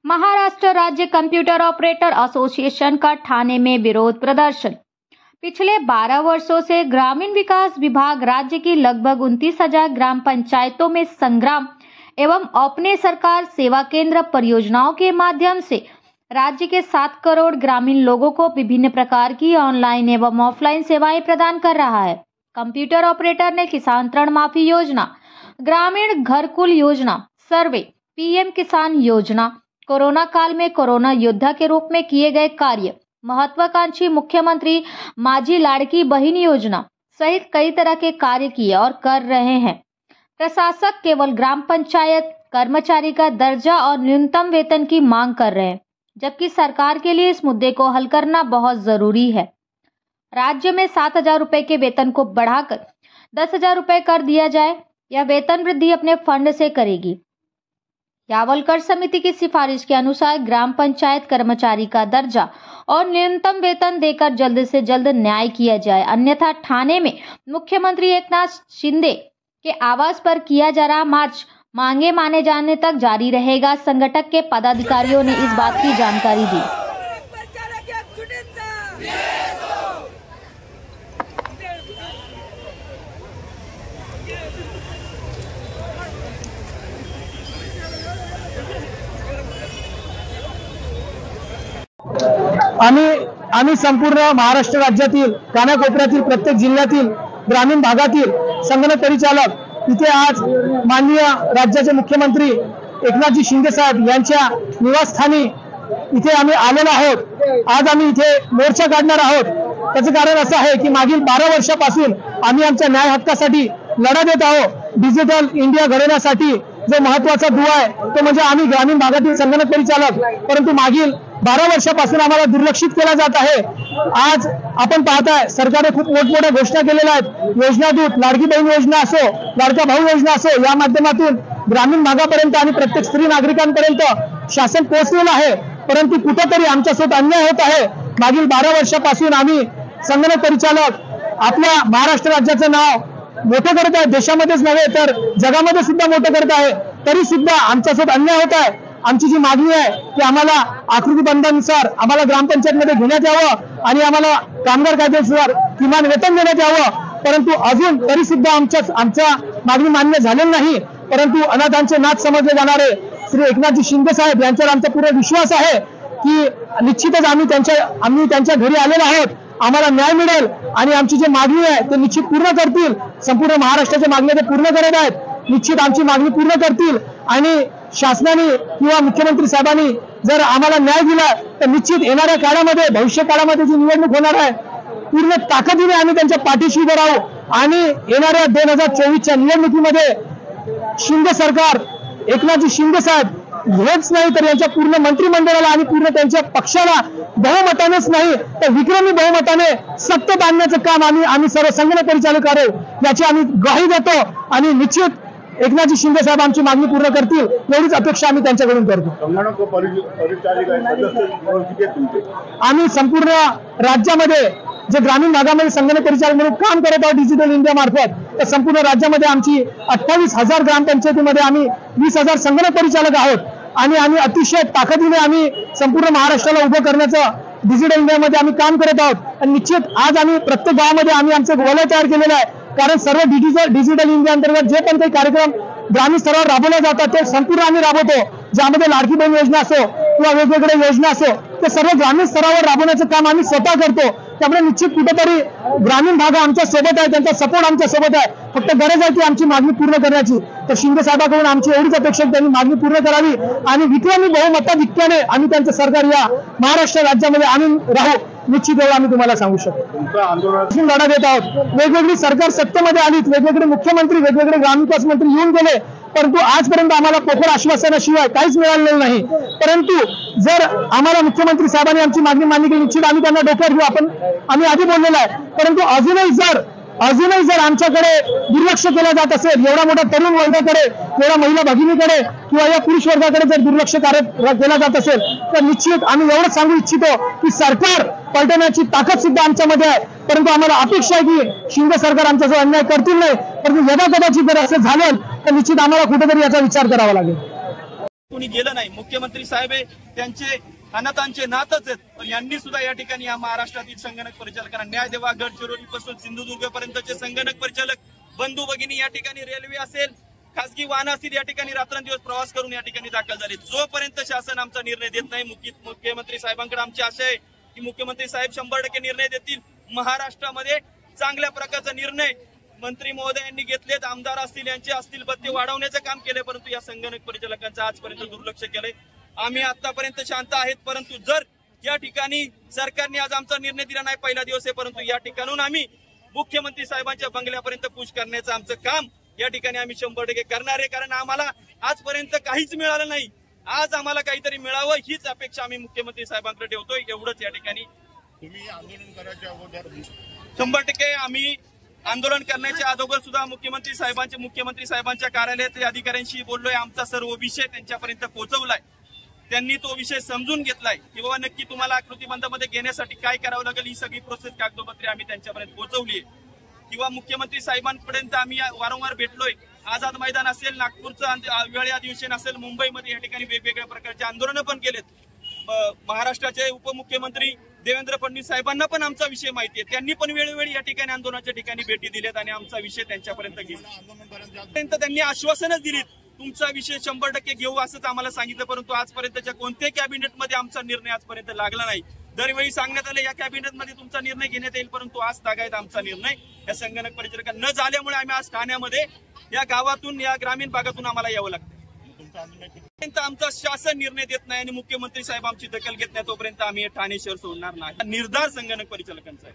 महाराष्ट्र राज्य computer operator association का ठाणे में विरोध प्रदर्शन। पिछले 12 वर्षों से ग्रामीण विकास विभाग राज्य की लगभग 29,000 ग्राम पंचायतों में संग्राम एवं अपने सरकार सेवा केंद्र परियोजनाओं के माध्यम से राज्य के 7 करोड़ ग्रामीण लोगों को विभिन्न प्रकार की ऑनलाइन एवं ऑफलाइन सेवाएं प्रदान कर रहा है। कंप्यूटर ऑपरेटर ने किसान ऋण माफी योजना, ग्रामीण घरकुल योजना, सर्वे, पीएम किसान योजना, कोरोना काल में कोरोना योद्धा के रूप में किए गए कार्य, महत्वाकांक्षी मुख्यमंत्री माझी लाड़की बहन योजना सहित कई तरह के कार्य किए और कर रहे हैं। प्रशासक केवल ग्राम पंचायत कर्मचारी का दर्जा और न्यूनतम वेतन की मांग कर रहे हैं, जबकि सरकार के लिए इस मुद्दे को हल करना बहुत जरूरी है। राज्य में 7,000 रुपए के वेतन को बढ़ाकर 10,000 रुपए कर दिया जाए। यह वेतन वृद्धि अपने फंड से करेगी। यावलकर समिति की सिफारिश के अनुसार ग्राम पंचायत कर्मचारी का दर्जा और न्यूनतम वेतन देकर जल्द से जल्द न्याय किया जाए, अन्यथा ठाणे में मुख्यमंत्री एकनाथ शिंदे के आवास पर किया जा रहा मार्च मांगे माने जाने तक जारी रहेगा। संगठन के पदाधिकारियों ने इस बात की जानकारी दी। आम्ही संपूर्ण महाराष्ट्र राज्यातील कानाकोपऱ्यातील प्रत्येक जिल्ह्यातील ग्रामीण भागातील संगणक परिचालक इथे आज माननीय राज्याचे मुख्यमंत्री एकनाथजी शिंदे साहेब यांच्या निवासस्थानी इथे आम्ही आलेलो आहोत। आज आम्ही इथे मोर्चा काढणार आहोत। त्याचं कारण असं आहे की मागील 12 वर्षापासून आम्ही आमच्या न्याय हक्कासाठी लढा देत आहोत। डिजिटल इंडिया घडवण्यासाठी जो महत्त्वाचा दुवा आहे तो म्हणजे आम्ही ग्रामीण भागातील संगणक परिचालक, परंतु मागील 12 वर्षापासून आम्हाला दुर्लक्षित केला जात आहे। आज आपण पाहताय सरकारने खूप मोठमोठ्या घोषणा केलेल्या आहेत। योजना दूत, लाडकी बहीण योजना असो, लाडका भाऊ योजना असो, या माध्यमातून ग्रामीण भागापर्यंत आणि प्रत्येक स्त्री नागरिकांपर्यंत शासन पोहोचलेलं आहे, परंतु कुठेतरी आमच्यासोबत अन्याय होत आहे। मागील 12 वर्षापासून आम्ही संगणक परिचालक आपल्या महाराष्ट्र राज्याचं नाव मोठं करत आहे, देशामध्येच नव्हे तर जगामध्ये सुद्धा मोठं करत आहे, तरी सुद्धा आमच्यासोबत अन्याय होत आहे। आमची जी मागणी आहे की आम्हाला आकृतीबंधानुसार आम्हाला ग्रामपंचायतमध्ये घेण्यात यावं आणि आम्हाला कामगार कायद्यानुसार किमान वेतन देण्यात यावं, परंतु अजून तरी सुद्धा आमच्या मागणी मान्य झालेली नाही। परंतु अनाथांचे नाथ समजले जाणारे श्री एकनाथजी शिंदे साहेब यांच्यावर आमचा पूर्ण विश्वास आहे की निश्चितच आम्ही त्यांच्या घरी आलेलो आहोत। आम्हाला न्याय मिळेल आणि आमची जी मागणी आहे ते निश्चित पूर्ण करतील। संपूर्ण महाराष्ट्राच्या मागण्या ते पूर्ण करत आहेत। निश्चित आमची मागणी पूर्ण करतील आणि शासनाने किंवा मुख्यमंत्री साहेबांनी जर आम्हाला न्याय दिला तर निश्चित येणाऱ्या काळामध्ये, भविष्य काळामध्ये जी निवडणूक होणार आहे पूर्ण ताकदीने आम्ही त्यांच्या पाठीशी उभे राहू आणि येणाऱ्या 2024च्या निवडणुकीमध्ये शिंदे सरकार, एकनाथजी शिंदे साहेब हेच नाही तर यांच्या पूर्ण मंत्रिमंडळाला आणि पूर्ण त्यांच्या पक्षाला बहुमतानेच नाही तर विक्रमी बहुमताने सत्तेत आणण्याचं काम आम्ही सर्व संगणक परिचालक करू, याची आम्ही ग्वाही देतो आणि निश्चित एकनाथजी शिंदे साहेब आमची मागणी पूर्ण करतील एवढीच अपेक्षा आम्ही त्यांच्याकडून करतो। आम्ही संपूर्ण राज्यामध्ये जे ग्रामीण भागामध्ये संगणक परिचालक म्हणून काम करत आहोत डिजिटल इंडिया मार्फत, तर संपूर्ण राज्यामध्ये आमची 28,000 ग्रामपंचायतीमध्ये आम्ही 20,000 संगणक परिचालक आहोत आणि आम्ही अतिशय ताकदीने आम्ही संपूर्ण महाराष्ट्राला उभं करण्याचं डिजिटल इंडियामध्ये आम्ही काम करत आहोत। आणि निश्चित आज आम्ही प्रत्येक गावामध्ये आम्ही आमचं वलय तयार केलेलं आहे, कारण सर्व डिजिटल इंडिया अंतर्गत जे पण काही कार्यक्रम ग्रामीण स्तरावर राबवले जातात ते संपूर्ण आम्ही राबवतो। ज्यामध्ये लाडकी बहीण योजना असो किंवा वेगवेगळ्या योजना असो ते सर्व ग्रामीण स्तरावर राबवण्याचं काम आम्ही स्वतः करतो। त्यामुळे निश्चित कुठेतरी ग्रामीण भाग आमच्या सोबत आहे, त्यांचा सपोर्ट आमच्या सोबत आहे। फक्त गरज आहे की आमची मागणी पूर्ण करण्याची। तर शिंदे साहेबांकडून आमची एवढीच अपेक्षा आहे त्यांनी मागणी पूर्ण करावी आणि विक्रमी बहुमताधिक्याने आम्ही त्यांचं सरकार या महाराष्ट्र राज्यामध्ये आणून राहू, निश्चित एवढं आम्ही तुम्हाला सांगू शकतो। लढा देत आहोत। वेगवेगळी सरकार सत्तेमध्ये आलीत, वेगवेगळे मुख्यमंत्री, वेगवेगळे ग्रामविकास मंत्री येऊन गेले, परंतु आजपर्यंत आम्हाला पोकळ आश्वासनाशिवाय काहीच मिळालेलं नाही। परंतु जर आम्हाला मुख्यमंत्री साहेबांनी आमची मागणी मान्य केली, निश्चित आम्ही त्यांना डोक्यात घेऊ, आम्ही आधी बोललेलो आहे। परंतु अजूनही जर आमच्याकडे दुर्लक्ष केलं जात असेल, एवढा मोठा तरुण वर्गाकडे, एवढा महिला भगिनीकडे किंवा या पुरुष वर्गाकडे जर दुर्लक्ष केला जात असेल तर निश्चित आम्ही एवढंच सांगू इच्छितो की सरकार पलटण्याची ताकद सुद्धा आमच्यामध्ये आहे। परंतु आम्हाला अपेक्षा आहे की शिंदे सरकार आमच्यासोबत अन्याय करतील नाही, परंतु यदा कदाचित जर असं झालं तर निश्चित आम्हाला कुठेतरी याचा विचार करावा लागेल। कोणी गेलं नाही. मुख्यमंत्री साहेब त्यांचे अनाथांचे नातच आहेत, पण यांनी सुद्धा या ठिकाणी या महाराष्ट्रातील संगणक परिचालकांना न्याय देवा. गडचिरोलीपासून सिंधुदुर्ग पर्यंतचे संगणक परिचालक बंधू भगिनी या ठिकाणी रेल्वे असेल, खासगी वाहन असतील, या ठिकाणी रात्रंदिवस प्रवास करून या ठिकाणी दाखल झाले. जोपर्यंत शासन आमचा निर्णय देत नाही, मुख्यमंत्री साहेबांकडे आमची आशा आहे की मुख्यमंत्री साहेब 100% निर्णय देतील. महाराष्ट्रामध्ये चांगल्या प्रकारचा निर्णय मंत्री महोदयांनी घेतलेत. आमदार असतील, यांचे असतील, भत्ते वाढवण्याचं काम केलंय, परंतु या संगणक परिचालकांचं आजपर्यंत दुर्लक्ष केलंय. आम्ही आतापर्यंत शांत आहेत, परंतु जर या ठिकाणी सरकारने आज आमचा निर्णय दिला नाही, पहिला दिवस आहे, परंतु या ठिकाणून आम्ही मुख्यमंत्री साहेबांच्या बंगल्यापर्यंत कूच करण्याचं आमचं काम या ठिकाणी आम्ही 100% करणार आहे. कारण आम्हाला आजपर्यंत काहीच मिळालं नाही. आज आम्हाला काहीतरी मिळावं हीच अपेक्षा आम्ही मुख्यमंत्री साहेबांकडे ठेवतोय. एवढंच या ठिकाणी. तुम्ही आंदोलन करायच्या अगोदर 100% आम्ही आंदोलन करण्याच्या अगोदर सुद्धा मुख्यमंत्री साहेबांच्या कार्यालयातील अधिकाऱ्यांशी बोललोय. आमचा सर्व विषय त्यांच्यापर्यंत पोहोचवलाय. त्यांनी तो विषय समजून घेतलाय की बाबा नक्की तुम्हाला आकृतीबंधामध्ये घेण्यासाठी काय करावं लागेल. ही सगळी प्रोसेस कागदोपत्री आम्ही त्यांच्यापर्यंत पोहोचवली आहे. किंवा मुख्यमंत्री साहेबांपर्यंत आम्ही वारंवार भेटलोय. आझाद मैदान असेल, नागपूरचं वेळ अधिवेशन असेल, मुंबईमध्ये या ठिकाणी वेगवेगळ्या प्रकारचे आंदोलनं पण केलेत. महाराष्ट्राचे उपमुख्यमंत्री देवेंद्र फडणवीस साहेबांना पण आमचा विषय माहिती आहे. त्यांनी पण वेळोवेळी या ठिकाणी आंदोलनाच्या ठिकाणी भेटी दिल्यात आणि आमचा विषय त्यांच्यापर्यंत गेला. त्यांनी आश्वासनच दिलीत, तुमचा विषय 100% घेऊ असंच आम्हाला सांगितलं, परंतु आजपर्यंतच्या कोणत्याही कॅबिनेटमध्ये आमचा निर्णय आजपर्यंत लागला नाही. दरवेळी सांगण्यात आलं या कॅबिनेटमध्ये तुमचा निर्णय घेण्यात येईल, परंतु आज तागायत आमचा निर्णय या संगणक परिचालकांना न झाल्यामुळे आम्ही आज ठाण्यामध्ये या गावातून, या ग्रामीण भागातून आम्हाला यावं लागतं. आमचा शासन निर्णय देत नाही आणि मुख्यमंत्री साहेब आमची दखल घेत नाही, तोपर्यंत आम्ही ठाणे शहर सोडणार नाही. निर्धार संगणक परिचालकांचा आहे.